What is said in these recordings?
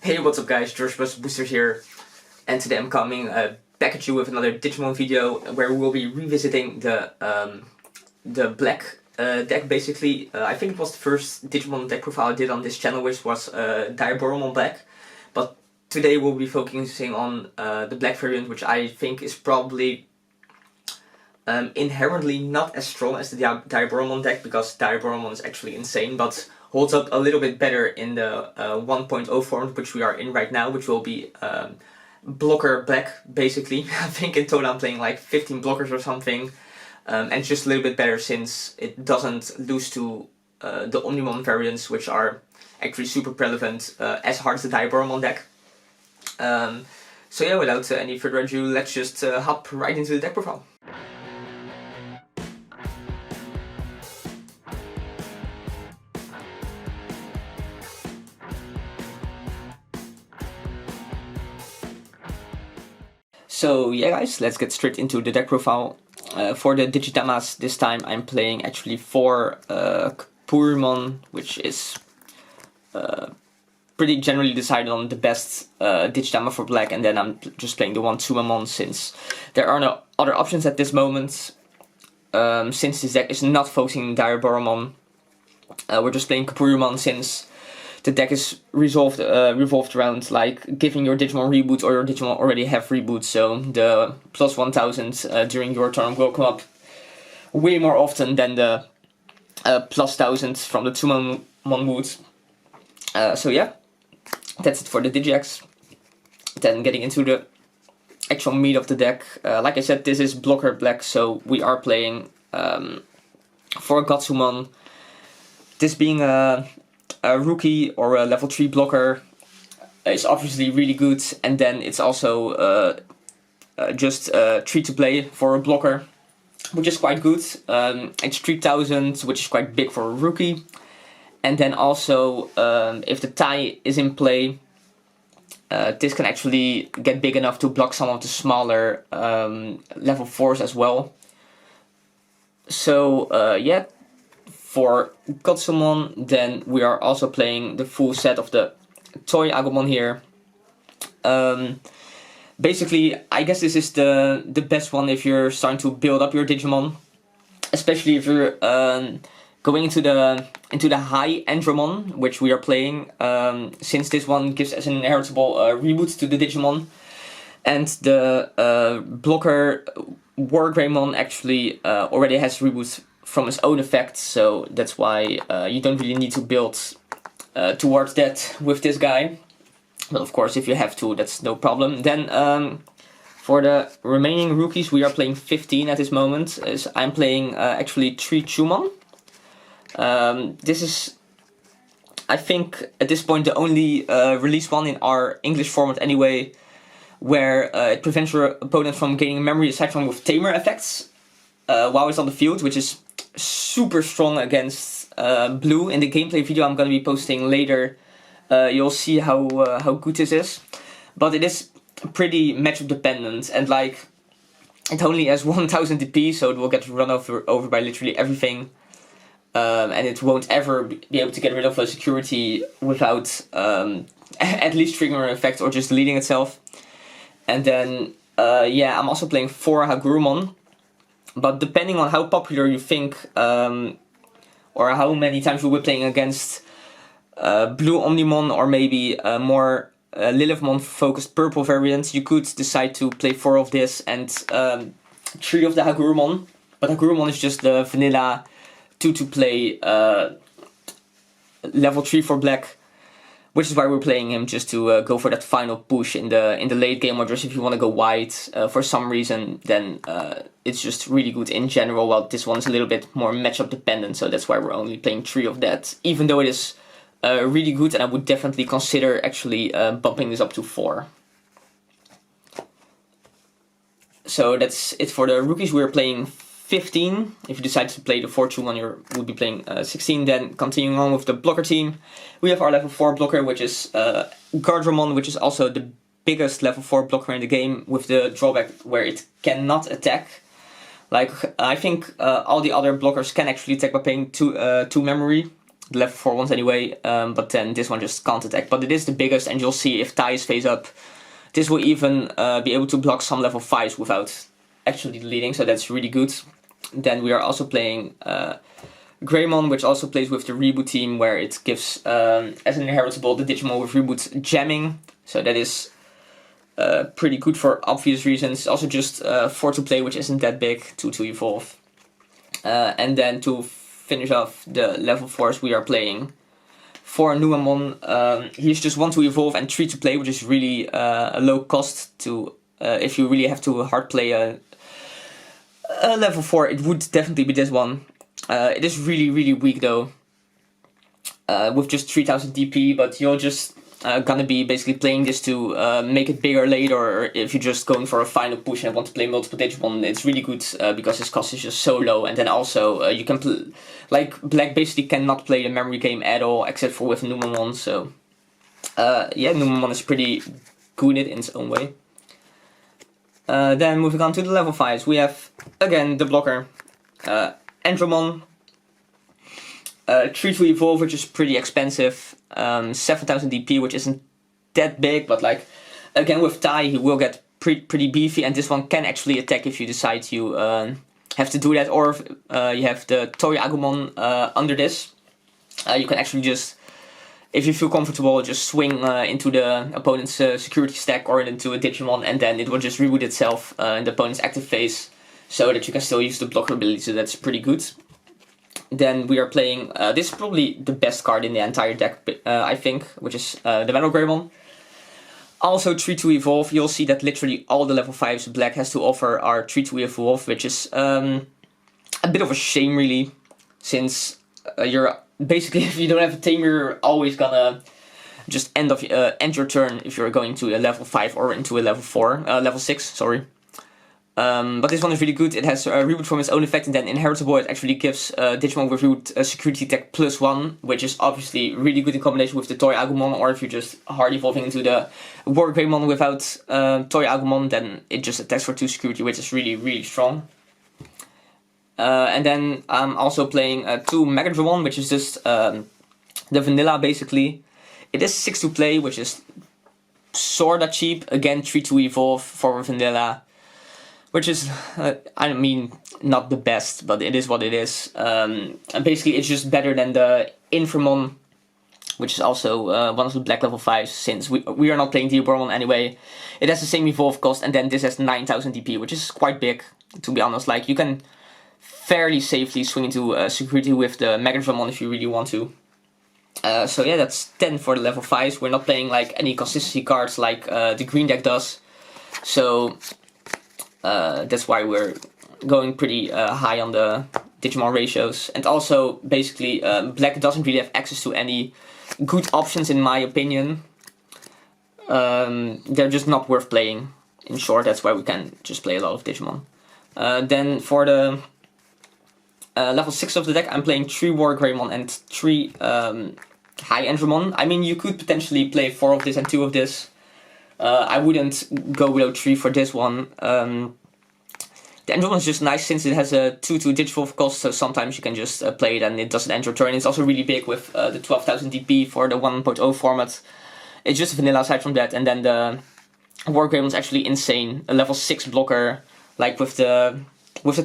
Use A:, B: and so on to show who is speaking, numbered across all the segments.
A: Hey, what's up guys, George Booster here, and today I'm coming back at you with another Digimon video where we will be revisiting the black deck basically. I think it was the first Digimon deck profile I did on this channel, which was Diaboromon Black, but today we'll be focusing on the black variant, which I think is probably inherently not as strong as the Diaboromon deck, because Diaboromon is actually insane, but holds up a little bit better in the 1.0 form, which we are in right now, which will be blocker black, basically. I think in total I'm playing like 15 blockers or something, and it's just a little bit better since it doesn't lose to the Omnimon variants, which are actually super relevant, as hard as the Diaboromon deck. So yeah, without any further ado, let's just hop right into the deck profile. So yeah guys, let's get straight into the deck profile. For the Digitamas this time I'm playing actually 4 Hagrumon, which is pretty generally decided on the best Digitama for black, and then I'm just playing the 1 Chuman since there are no other options at this moment. Since this deck is not focusing on Diaboromon, we're just playing Hagrumon since the deck is revolved around like giving your Digimon reboot, or your Digimon already have reboot, so the plus 1000 during your turn will come up way more often than the plus 1000 from the Chuman mood. So yeah, that's it for the Digix. Then getting into the actual meat of the deck. Like I said, this is blocker black, so we are playing for Godzilla. This being a rookie or a level 3 blocker is obviously really good, and then it's also just 3 to play for a blocker, which is quite good. It's 3000, which is quite big for a rookie, and then also if the tie is in play, this can actually get big enough to block some of the smaller level 4s as well. So yeah, for Godzilla, then we are also playing the full set of the toy Agamon here. Basically, I guess this is the best one if you're starting to build up your Digimon, especially if you're going into the high Andromon, which we are playing, since this one gives as an inheritable reboot to the Digimon, and the blocker Wargreymon actually already has reboots from his own effect, so that's why you don't really need to build towards that with this guy. But of course, if you have to, that's no problem. Then for the remaining rookies, we are playing 15 at this moment. I'm playing actually 3 Chuman. This is, I think, at this point the only released one in our English format anyway, where it prevents your opponent from gaining memory aside from with tamer effects while it's on the field, which is super strong against blue. In the gameplay video I'm going to be posting later, you'll see how good this is, but it is pretty matchup dependent, and like it only has 1000 DP, so it will get run over by literally everything, and it won't ever be able to get rid of a security without at least triggering an effect or just deleting itself. And then yeah, I'm also playing 4 Hagrumon. But depending on how popular you think, or how many times you will be playing against blue Omnimon, or maybe more Lilithmon focused purple variants, you could decide to play 4 of this and 3 of the Hagrumon. But Hagrumon is just the vanilla 2 to play level 3 for black, which is why we're playing him, just to go for that final push in the late game, or just if you want to go wide for some reason, then it's just really good in general. Well, this one is a little bit more matchup dependent, so that's why we're only playing 3 of that, even though it is really good, and I would definitely consider actually bumping this up to 4. So that's it for the rookies. We're playing 15. If you decide to play the 4 Chuman, you would be playing 16. Then continuing on with the blocker team, we have our level 4 blocker, which is Hagrumon, which is also the biggest level 4 blocker in the game, with the drawback where it cannot attack. Like, I think all the other blockers can actually attack by paying 2 memory, the level 4 ones anyway, but then this one just can't attack. But it is the biggest, and you'll see if Tai is face up, this will even be able to block some level 5s without actually deleting, so that's really good. Then we are also playing Greymon, which also plays with the Reboot team, where it gives, as an inheritable, the Digimon with Reboot jamming, so that is pretty good for obvious reasons. Also just 4 to play, which isn't that big, 2 to evolve. And then to finish off the level 4s, we are playing for Numamon. He's just 1 to evolve and 3 to play, which is really a low cost to, if you really have to hard play a level 4, it would definitely be this one. It is really weak though, with just 3000 DP, but you're just gonna be basically playing this to make it bigger later, or if you're just going for a final push and want to play multiple Digimon, it's really good because its cost is just so low. And then also you can like Black basically cannot play the memory game at all except for with Numamon, so yeah, Numamon is pretty good in its own way. Then moving on to the level 5s, we have again the blocker Andromon, 3 to evolve, which is pretty expensive, 7000 DP, which isn't that big, but like again with Tai he will get pretty beefy, and this one can actually attack if you decide you have to do that, or if you have the Toy Agumon under this, you can actually just, if you feel comfortable, just swing into the opponent's security stack or into a Digimon, and then it will just reboot itself in the opponent's active phase, so that you can still use the blocker ability, so that's pretty good. Then we are playing, this is probably the best card in the entire deck, I think, which is the Metal Greymon. Also 3 to evolve, you'll see that literally all the level 5s Black has to offer are 3 to evolve, which is a bit of a shame really, since you're basically, if you don't have a tamer, you're always gonna just end your turn if you're going to a level 5 or into a level 4, level 6, sorry. But this one is really good. It has a reboot from its own effect, and then inheritable, it actually gives Digimon with reboot security tech +1, which is obviously really good in combination with the Toy Agumon, or if you're just hard evolving into the War Greymon without Toy Agumon, then it just attacks for 2 security, which is really strong. And then I'm also playing 2 Megadramon, which is just the vanilla basically. It is 6 to play, which is sorta cheap. Again, 3 to evolve for vanilla, which is, I mean, not the best, but it is what it is. And basically, it's just better than the Inframon, which is also one of the Black level 5s, since we are not playing Diabormon anyway. It has the same evolve cost, and then this has 9000 DP, which is quite big, to be honest. Like, you can fairly safely swing into security with the Megadramon if you really want to. So yeah, that's 10 for the level 5s. We're not playing like any consistency cards like the green deck does. So that's why we're going pretty high on the Digimon ratios. And also, basically, Black doesn't really have access to any good options in my opinion. They're just not worth playing. In short, that's why we can just play a lot of Digimon. Then for the level 6 of the deck, I'm playing 3 War Greymon and 3 High Andromon. I mean, you could potentially play 4 of this and 2 of this. I wouldn't go below 3 for this one. The Andromon is just nice since it has a 2-2 Digivolve cost, so sometimes you can just play it and it doesn't end your turn. It's also really big with the 12,000 DP for the 1.0 format. It's just vanilla aside from that, and then the War Greymon is actually insane. A level 6 blocker, like with the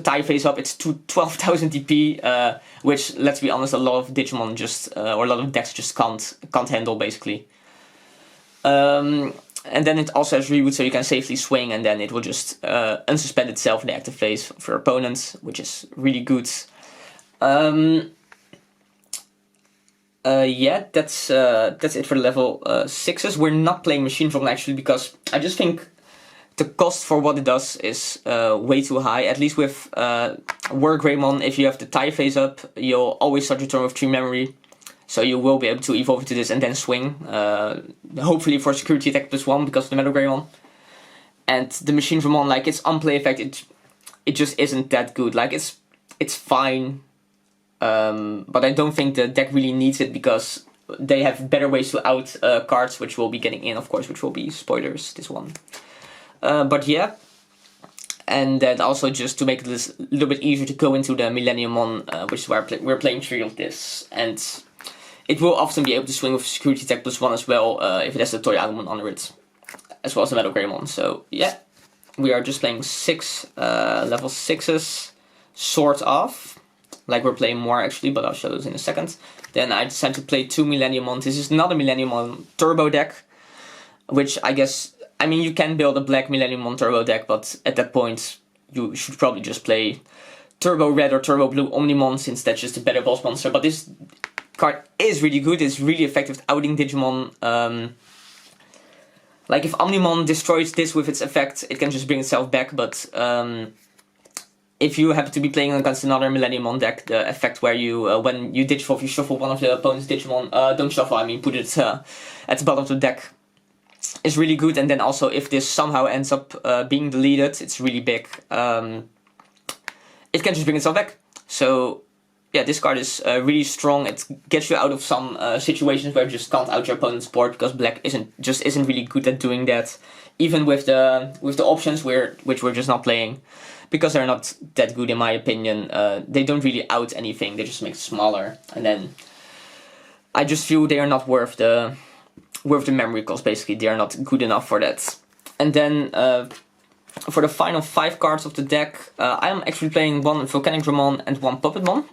A: tie face up, it's 12,000 DP, which, let's be honest, a lot of Digimon just, or a lot of decks just can't handle, basically. And then it also has reboot, so you can safely swing, and then it will just unsuspend itself in the active phase of your opponents, which is really good. Yeah, that's it for the level 6s. We're not playing Machine Drum actually, because I just think the cost for what it does is way too high. At least with War Greymon, if you have the tie phase up, you'll always start your turn with 3 memory. So you will be able to evolve into this and then swing. Hopefully for security attack +1 because of the Metal Greymon. And the Machine Drum, like, its unplay effect, it just isn't that good. Like, it's fine. But I don't think the deck really needs it, because they have better ways to out cards, which we'll be getting in, of course, which will be spoilers, this one. But yeah, and then also just to make this a little bit easier to go into the Millennium on, which is where we're playing 3 of this. And it will often be able to swing with security tech +1 as well, if it has the toy Agamon under it, as well as the Metal Greymon. So yeah, we are just playing 6 level 6s, sort of. Like we're playing more actually, but I'll show those in a second. Then I decided to play 2 Millennium. This is not a Millennium Turbo deck, which I guess, I mean, you can build a black Millennium Turbo deck, but at that point you should probably just play Turbo Red or Turbo Blue Omnimon, since that's just a better boss monster. But this card is really good. It's really effective at outing Digimon. Like if Omnimon destroys this with its effect, it can just bring itself back, but if you happen to be playing against another Millennium deck, the effect where you, when you Digivolve, you shuffle one of the opponent's Digimon, don't shuffle, I mean put it at the bottom of the deck, is really good. And then also if this somehow ends up being deleted, it's really big, it can just bring itself back. So yeah, this card is really strong. It gets you out of some situations where you just can't out your opponent's board, because black isn't really good at doing that, even with the options which we're just not playing, because they're not that good in my opinion. They don't really out anything, they just make it smaller, and then I just feel they are not worth the memory cost. Basically, they are not good enough for that. And then for the final 5 cards of the deck, I am actually playing 1 Volcanic Dramon and 1 Puppetmon.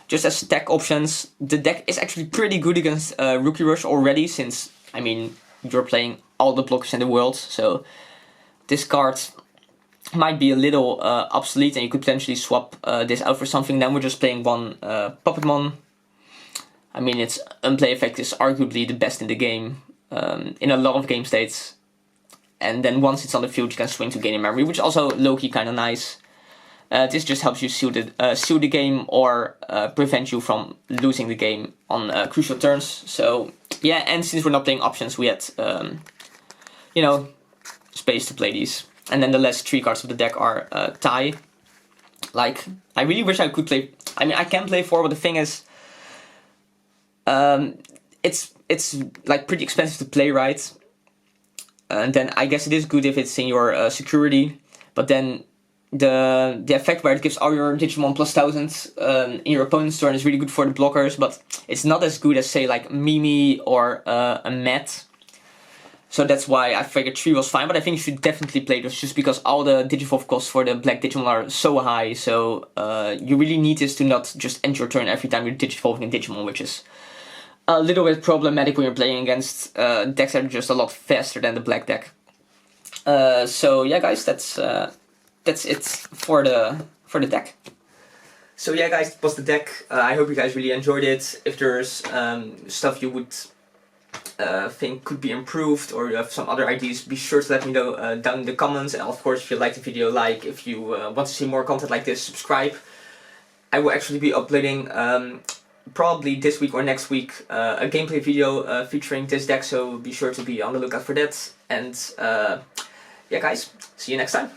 A: Just as stack options. The deck is actually pretty good against Rookie Rush already, since, I mean, you're playing all the blockers in the world, so this card might be a little obsolete, and you could potentially swap this out for something. Then we're just playing 1 Puppetmon. I mean, its unplay effect is arguably the best in the game, in a lot of game states. And then once it's on the field, you can swing to gain a memory, which is also low-key kind of nice. This just helps you seal the game, or prevent you from losing the game on crucial turns. So yeah, and since we're not playing options, we had, you know, space to play these. And then the last 3 cards of the deck are Tai. Like, I really wish I could play, I mean, I can play 4, but the thing is, it's like pretty expensive to play, right? And then I guess it is good if it's in your security, but then the effect where it gives all your Digimon +1000 in your opponent's turn is really good for the blockers, but it's not as good as, say, like Mimi or a Matt. So that's why I figured 3 was fine, but I think you should definitely play those, just because all the Digivolve costs for the black Digimon are so high. So you really need this to not just end your turn every time you're Digivolving a Digimon, which is a little bit problematic when you're playing against decks that are just a lot faster than the black deck. So yeah, guys, that's it for the deck. So yeah, guys, that was the deck. I hope you guys really enjoyed it. If there's stuff you would think could be improved, or you have some other ideas, be sure to let me know down in the comments. And of course, if you like the video, like. If you want to see more content like this, subscribe. I will actually be uploading probably this week or next week a gameplay video featuring this deck, so be sure to be on the lookout for that. And yeah, guys, see you next time.